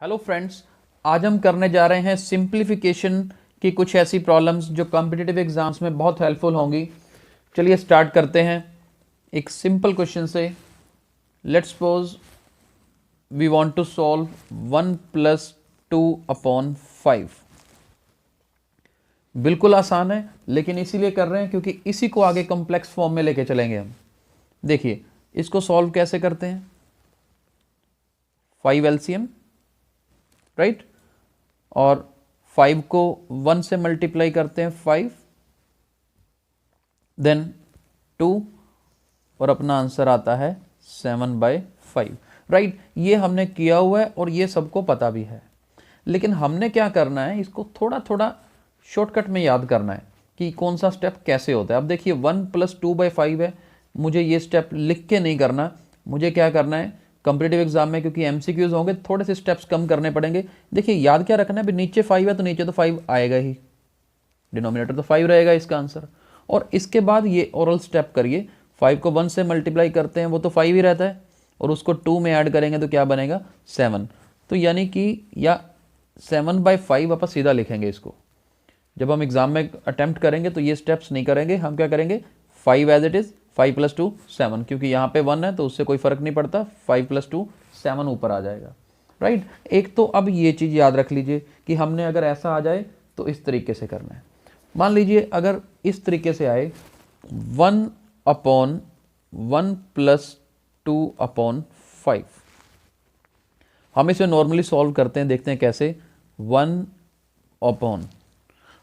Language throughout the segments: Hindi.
हेलो फ्रेंड्स, आज हम करने जा रहे हैं सिंप्लीफिकेशन की कुछ ऐसी प्रॉब्लम्स जो कॉम्पिटिटिव एग्जाम्स में बहुत हेल्पफुल होंगी। चलिए स्टार्ट करते हैं एक सिंपल क्वेश्चन से। Let's suppose we want to solve 1 + 2/5। बिल्कुल आसान है, लेकिन इसीलिए कर रहे हैं क्योंकि इसी को आगे कॉम्प्लेक्स फॉर्म में लेके चलेंगे हम। देखिए इसको सॉल्व कैसे करते हैं। 5 LCM, राइट, और 5 को 1 से मल्टीप्लाई करते हैं 5, देन 2, और अपना आंसर आता है 7/5, राइट। ये हमने किया हुआ है और ये सबको पता भी है, लेकिन हमने क्या करना है, इसको थोड़ा थोड़ा शॉर्टकट में याद करना है कि कौन सा स्टेप कैसे होता है। अब देखिए 1 + 2/5 है, मुझे ये स्टेप लिख के नहीं करना, मुझे क्या करना है कॉम्पिटिटिव एग्जाम में, क्योंकि एमसीक्यूज होंगे थोड़े से स्टेप्स कम करने पड़ेंगे। देखिए याद क्या रखना है, अभी नीचे 5 है तो नीचे तो 5 आएगा ही, डिनोमिनेटर तो 5 रहेगा इसका आंसर। और इसके बाद ये ओरल स्टेप करिए, 5 को 1 से मल्टीप्लाई करते हैं वो तो 5 ही रहता है, और उसको 2 में ऐड करेंगे तो क्या बनेगा 7। तो यानी कि या 7/5 अपन सीधा लिखेंगे इसको। जब हम एग्जाम में अटेम्प्ट करेंगे तो ये स्टेप्स नहीं करेंगे, हम क्या करेंगे 5 एज इट इज़, 5 + 2 7, क्योंकि यहाँ पे 1 है तो उससे कोई फर्क नहीं पड़ता, 5 + 2 7 ऊपर आ जाएगा, राइट। एक तो अब ये चीज़ याद रख लीजिए कि हमने अगर ऐसा आ जाए तो इस तरीके से करना है। मान लीजिए अगर इस तरीके से आए 1/1 + 2/5, हम इसे नॉर्मली सॉल्व करते हैं, देखते हैं कैसे। 1/,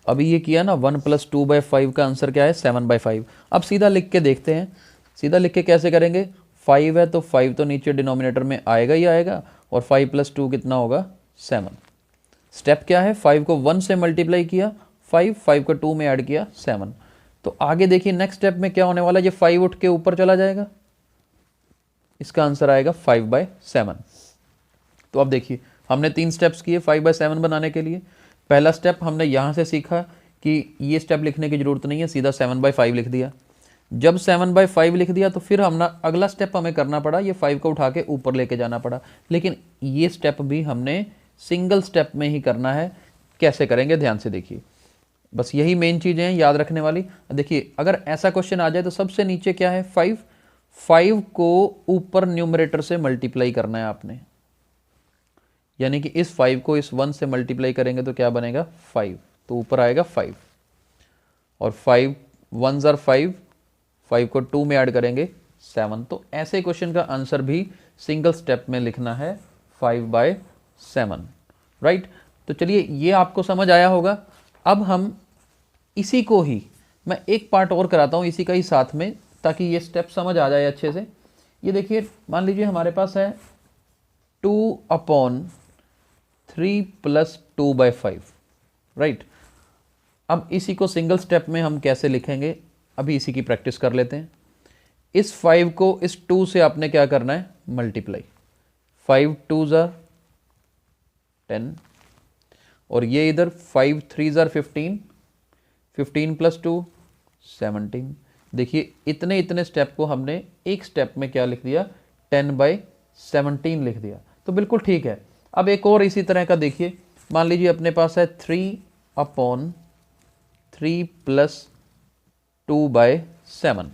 अभी ये किया ना 1 + 2/5 का आंसर क्या है 7/5। अब सीधा लिख के देखते हैं, सीधा लिख के कैसे करेंगे, 5 है तो 5 तो नीचे डिनोमिनेटर में आएगा ही आएगा, और 5 + 2 कितना होगा 7। स्टेप क्या है, 5 को 1 से मल्टीप्लाई किया 5 को 2 में ऐड किया 7। तो आगे देखिए नेक्स्ट स्टेप में क्या होने वाला है, ये 5 उठ के ऊपर चला जाएगा, इसका आंसर आएगा 5/7। तो अब देखिए हमने 3 स्टेप्स किए 5/7 बनाने के लिए। पहला स्टेप हमने यहाँ से सीखा कि ये स्टेप लिखने की ज़रूरत नहीं है, सीधा 7/5 लिख दिया। जब 7/5 लिख दिया तो फिर अगला स्टेप हमें करना पड़ा, ये 5 को उठा के ऊपर लेके जाना पड़ा, लेकिन ये स्टेप भी हमने सिंगल स्टेप में ही करना है। कैसे करेंगे ध्यान से देखिए, बस यही मेन चीज़ें हैं याद रखने वाली। देखिए अगर ऐसा क्वेश्चन आ जाए तो सबसे नीचे क्या है 5 को ऊपर न्यूमरेटर से मल्टीप्लाई करना है आपने, यानी कि इस 5 को इस 1 से मल्टीप्लाई करेंगे तो क्या बनेगा 5, तो ऊपर आएगा 5, और 5 1s are 5, 5 को 2 में ऐड करेंगे 7। तो ऐसे क्वेश्चन का आंसर भी सिंगल स्टेप में लिखना है 5/7, राइट। तो चलिए ये आपको समझ आया होगा। अब हम इसी को ही मैं एक पार्ट और कराता हूँ इसी का ही साथ में, ताकि ये स्टेप समझ आ जाए अच्छे से। ये देखिए मान लीजिए हमारे पास है 2/3 + 2/5, राइट। अब इसी को सिंगल स्टेप में हम कैसे लिखेंगे, अभी इसी की प्रैक्टिस कर लेते हैं। इस 5 को इस 2 से आपने क्या करना है मल्टीप्लाई, 5 2s are 10, और ये इधर 5 3s are 15, 15 + 2 17। देखिए इतने इतने स्टेप को हमने एक स्टेप में क्या लिख दिया 10/17 लिख दिया, तो बिल्कुल ठीक है। अब एक और इसी तरह का देखिए, मान लीजिए अपने पास है 3/3 + 2/7।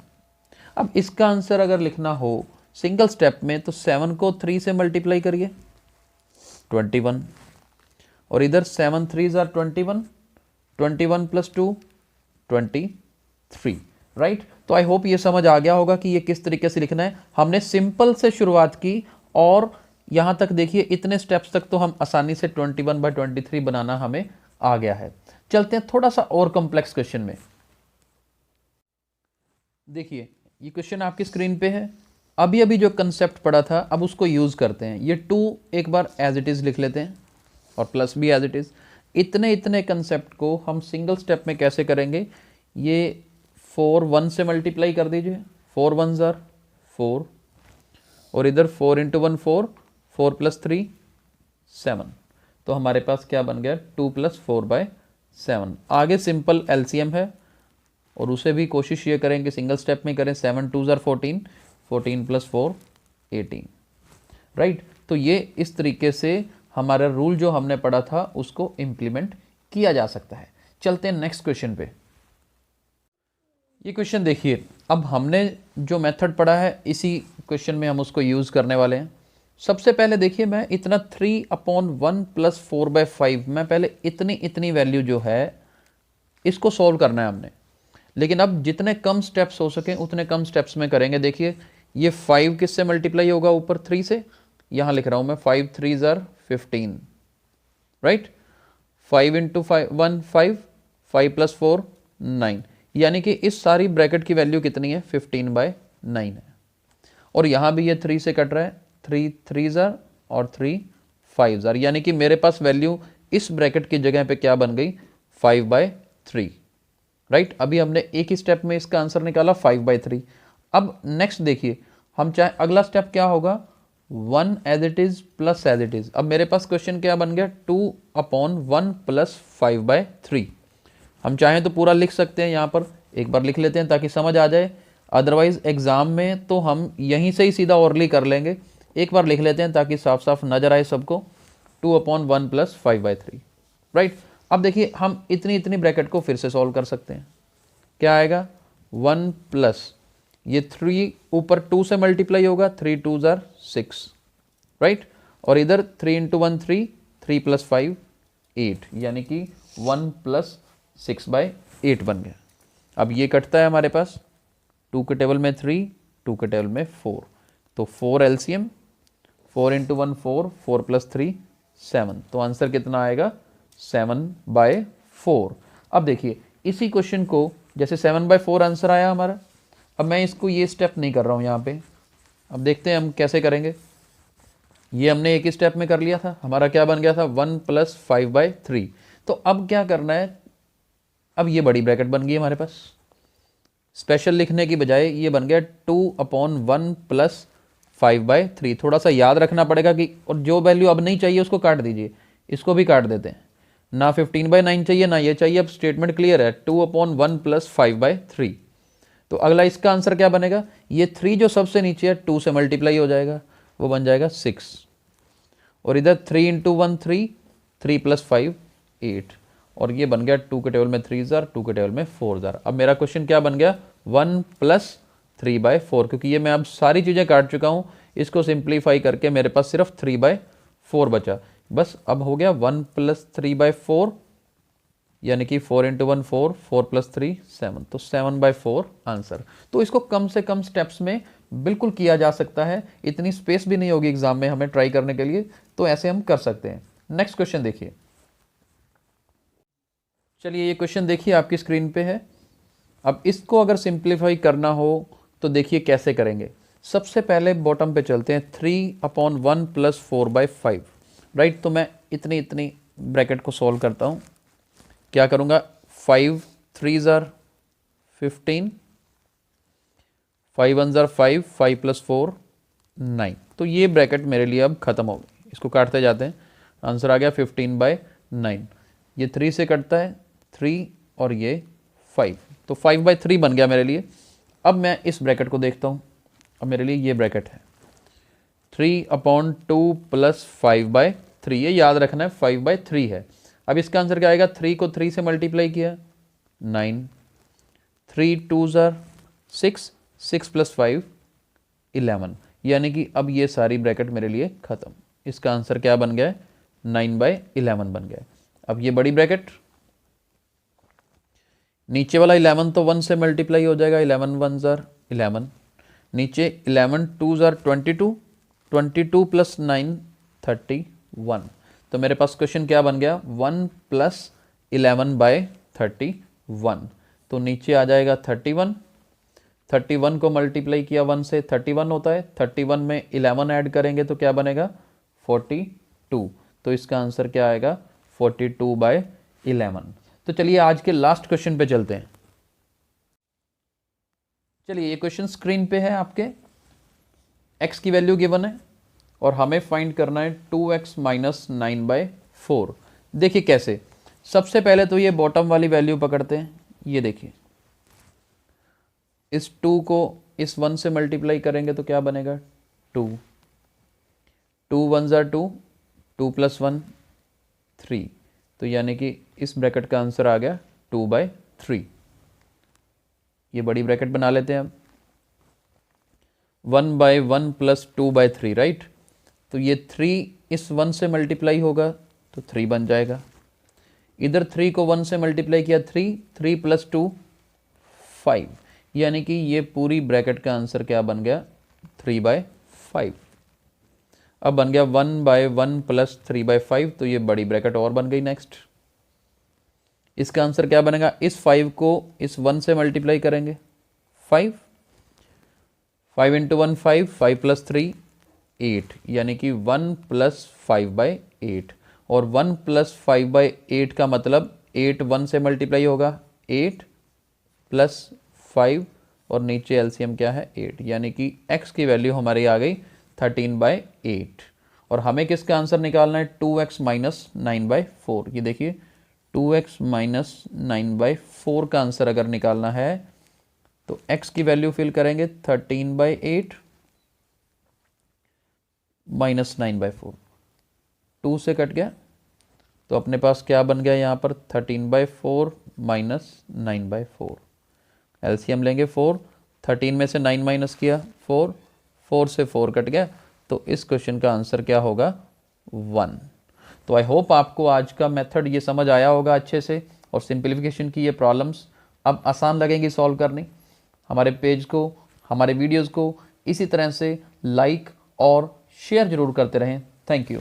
अब इसका आंसर अगर लिखना हो सिंगल स्टेप में तो 7 को 3 से मल्टीप्लाई करिए 21, और इधर 7 3s are 21, 21 + 2 23, राइट। तो आई होप ये समझ आ गया होगा कि ये किस तरीके से लिखना है। हमने सिंपल से शुरुआत की और यहाँ तक देखिए इतने स्टेप्स तक तो हम आसानी से 21/23 बनाना हमें आ गया है। चलते हैं थोड़ा सा और कॉम्प्लेक्स क्वेश्चन में। देखिए ये क्वेश्चन आपकी स्क्रीन पे है, अभी अभी जो कंसेप्ट पढ़ा था अब उसको यूज़ करते हैं। ये 2 एक बार एज इट इज़ लिख लेते हैं और प्लस भी एज इट इज़। इतने इतने कंसेप्ट को हम सिंगल स्टेप में कैसे करेंगे, ये 4 1 से मल्टीप्लाई कर दीजिए, 4 1s are 4, और इधर 4 × 1 4, 4 + 3 7। तो हमारे पास क्या बन गया 2 + 4/7। आगे सिंपल एलसीएम है और उसे भी कोशिश ये करें कि सिंगल स्टेप में करें। 7 2s are 14, 14 + 4 18, राइट। तो ये इस तरीके से हमारा रूल जो हमने पढ़ा था उसको इम्प्लीमेंट किया जा सकता है। चलते हैं नेक्स्ट क्वेश्चन पे। ये क्वेश्चन देखिए, अब हमने जो मेथड पढ़ा है इसी क्वेश्चन में हम उसको यूज़ करने वाले हैं। सबसे पहले देखिए, मैं इतना 3/1 + 4/5, मैं पहले इतनी वैल्यू जो है इसको सॉल्व करना है हमने। लेकिन अब जितने कम स्टेप्स हो सकें उतने कम स्टेप्स में करेंगे। देखिए ये 5 किससे मल्टीप्लाई होगा, ऊपर 3 से, यहाँ लिख रहा हूँ मैं 5 3s are 15, राइट। 5 × 1 5, 5 + 4 9, यानी कि इस सारी ब्रैकेट की वैल्यू कितनी है, 15/9 है। और यहाँ भी ये 3 से कट रहा है, 3 3s are और 3 5s are, यानी कि मेरे पास वैल्यू इस ब्रैकेट की जगह पे क्या बन गई, 5/3, राइट। अभी हमने एक ही स्टेप में इसका आंसर निकाला 5/3। अब नेक्स्ट देखिए, हम चाहे अगला स्टेप क्या होगा, 1 as it is plus as it is. अब मेरे पास क्वेश्चन क्या बन गया, 2/1 + 5/3। हम चाहें तो पूरा लिख सकते हैं, यहाँ पर एक बार लिख लेते हैं ताकि समझ आ जाए, अदरवाइज एग्जाम में तो हम यहीं से ही सीधा ओरली कर लेंगे। एक बार लिख लेते हैं ताकि साफ साफ नजर आए सबको, 2/1 + 5/3, राइट। अब देखिए हम इतनी ब्रैकेट को फिर से सॉल्व कर सकते हैं। क्या आएगा, 1 प्लस ये 3 ऊपर 2 से मल्टीप्लाई होगा, 3 2s are 6, राइट। और इधर 3 × 1 3, 3 + 5 8, यानी कि 1 + 6/8 बन गया। अब ये कटता है हमारे पास, 2 के टेबल में 3, 2 के टेबल में 4, तो 4 LCM, 4 × 1 4, 4 + 3 7, तो आंसर कितना आएगा, 7/4। अब देखिए इसी क्वेश्चन को, जैसे 7/4 आंसर आया हमारा, अब मैं इसको ये स्टेप नहीं कर रहा हूँ यहाँ पे। अब देखते हैं हम कैसे करेंगे। ये हमने एक ही स्टेप में कर लिया था, हमारा क्या बन गया था, 1 + 5/3। तो अब क्या करना है, अब ये बड़ी ब्रैकेट बन गई हमारे पास, स्पेशल लिखने की बजाय ये बन गया 2/1 + 5/3। थोड़ा सा याद रखना पड़ेगा कि, और जो वैल्यू अब नहीं चाहिए उसको काट दीजिए, इसको भी काट देते हैं, ना 15/9 चाहिए ना ये चाहिए। अब स्टेटमेंट क्लियर है, 2/1 + 5/3। तो अगला इसका आंसर क्या बनेगा, ये 3 जो सबसे नीचे है 2 से मल्टीप्लाई हो जाएगा, वो बन जाएगा 6। और इधर 3 × 1 3, 3 + 5 8, और ये बन गया 2 के टेबल में 3s are, 2 के टेबल में 4s are। अब मेरा क्वेश्चन क्या बन गया, 1 + 3/4, क्योंकि ये मैं अब सारी चीज़ें काट चुका हूँ, इसको सिंप्लीफाई करके मेरे पास सिर्फ 3/4 बचा। बस अब हो गया 1 + 3/4, यानी कि 4 × 1 4, 4 + 3 7, तो 7/4 आंसर। तो इसको कम से कम स्टेप्स में बिल्कुल किया जा सकता है, इतनी स्पेस भी नहीं होगी एग्जाम में हमें ट्राई करने के लिए, तो ऐसे हम कर सकते हैं। नेक्स्ट क्वेश्चन देखिए, चलिए ये क्वेश्चन देखिए आपकी स्क्रीन पे है। अब इसको अगर सिंप्लीफाई करना हो तो देखिए कैसे करेंगे। सबसे पहले बॉटम पे चलते हैं, 3/1 + 4/5, राइट। तो मैं इतनी ब्रैकेट को सॉल्व करता हूँ। क्या करूँगा, 5 3s are 15, 5 1s are 5, 5 + 4 9, तो ये ब्रैकेट मेरे लिए अब खत्म हो गई। इसको काटते जाते हैं, आंसर आ गया 15/9। ये 3 से कटता है, 3 और ये 5, तो 5/3 बन गया मेरे लिए। अब मैं इस ब्रैकेट को देखता हूँ, अब मेरे लिए ये ब्रैकेट है 3/2 + 5/3, ये याद रखना है 5/3 है। अब इसका आंसर क्या आएगा, 3 को 3 से मल्टीप्लाई किया 9, 3 2s are 6, 6 + 5 11, यानी कि अब ये सारी ब्रैकेट मेरे लिए खत्म। इसका आंसर क्या बन गया, 9/11 बन गया। अब ये बड़ी ब्रैकेट, नीचे वाला 11 तो 1 से मल्टीप्लाई हो जाएगा, 11 1s are 11, नीचे 11 2s are 22, 22 + 9 31, तो मेरे पास क्वेश्चन क्या बन गया, 1 + 11/31, तो नीचे आ जाएगा 31। 31 को मल्टीप्लाई किया 1 से, 31 होता है, 31 में 11 ऐड करेंगे तो क्या बनेगा, 42, तो इसका आंसर क्या आएगा, 42/11। तो चलिए आज के लास्ट क्वेश्चन पे चलते हैं। चलिए ये क्वेश्चन स्क्रीन पे है आपके, x की वैल्यू गिवन है और हमें फाइंड करना है 2x - 9/4। देखिए कैसे, सबसे पहले तो ये बॉटम वाली वैल्यू पकड़ते हैं, ये देखिए इस 2 को इस 1 से मल्टीप्लाई करेंगे तो क्या बनेगा, 2, 2 1s are 2, 2 + 1 3, तो यानी कि इस ब्रैकेट का आंसर आ गया 2/3। ये बड़ी ब्रैकेट बना लेते हैं अब, 1/1 + 2/3, राइट। तो ये 3 इस 1 से मल्टीप्लाई होगा तो 3 बन जाएगा। इधर 3 को 1 से मल्टीप्लाई किया 3, 3 + 2 5, यानी कि ये पूरी ब्रैकेट का आंसर क्या बन गया 3/5। अब बन गया 1/1 + 3/5, तो ये बड़ी ब्रैकेट और बन गई। नेक्स्ट इसका आंसर क्या बनेगा, इस 5 को इस 1 से मल्टीप्लाई करेंगे 5, 5 × 1 5, 5 + 3 8, यानी कि 1 + 5/8, और 1 + 5/8 का मतलब 8 1 से मल्टीप्लाई होगा 8 + 5, और नीचे एलसीएम क्या है 8, यानी कि x की वैल्यू हमारी आ गई 13/8। और हमें किसका आंसर निकालना है 2x - 9/4। ये देखिए 2x - 9/4 का आंसर अगर निकालना है तो x की वैल्यू फिल करेंगे 13/8 - 9/4, 2 से कट गया तो अपने पास क्या बन गया यहाँ पर 13/4 - 9/4। एलसीएम लेंगे 4, 13 में से 9 माइनस किया 4, 4 से 4 कट गया, तो इस क्वेश्चन का आंसर क्या होगा 1। तो आई होप आपको आज का मेथड ये समझ आया होगा अच्छे से, और सिंप्लीफिकेशन की ये प्रॉब्लम्स अब आसान लगेंगी सॉल्व करनी। हमारे पेज को, हमारे वीडियोज़ को इसी तरह से लाइक और शेयर ज़रूर करते रहें। Thank you.